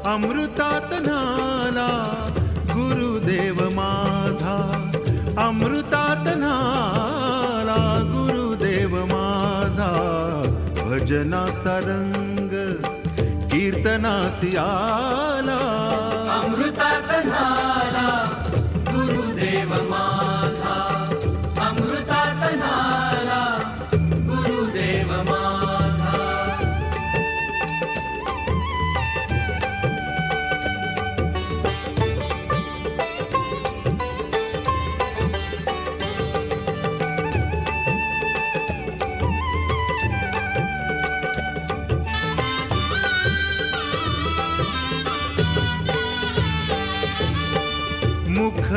अमृतात न्हाला गुरुदेव माझा, अमृतात न्हाला गुरुदेव माझा. भजनाचा रंग कीर्तनासी आला, अमृतात न्हाला गुरुदेव माझा, अमृतात न्हाला गुरुदेव माझा.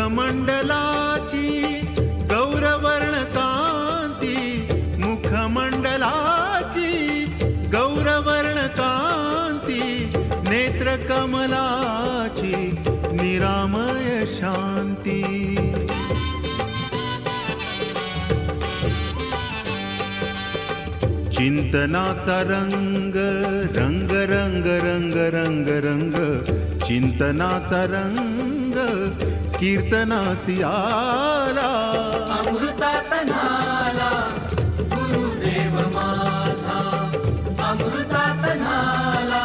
मुखमंडलाची गौरवर्ण कांती, मुखमंडलाची गौरवर्ण कांती, नेत्र कमलाची निरामय शांती. चिंतनाचा रंग रंग रंग रंग रंग रंग, चिंतनाचा रंग कीर्तनासी आला, अमृतात न्हाला गुरुदेव माझा, अमृतात न्हाला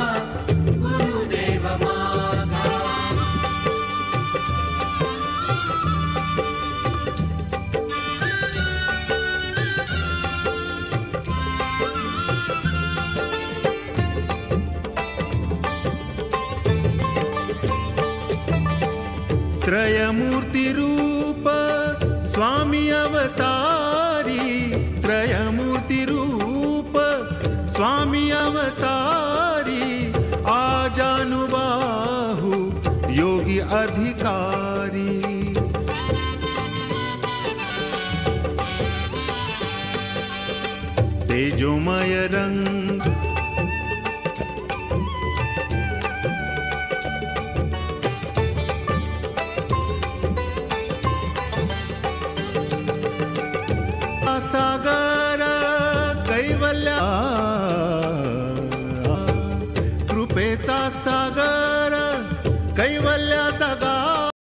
गुरुदेव माझा. त्रयमूर्ती रूप स्वामी अवतारी, त्रयमूर्ती रूप स्वामी अवतारी. आजानुबाहु योगी अधिकारी, तेजोमय रंग सागर कैवल्या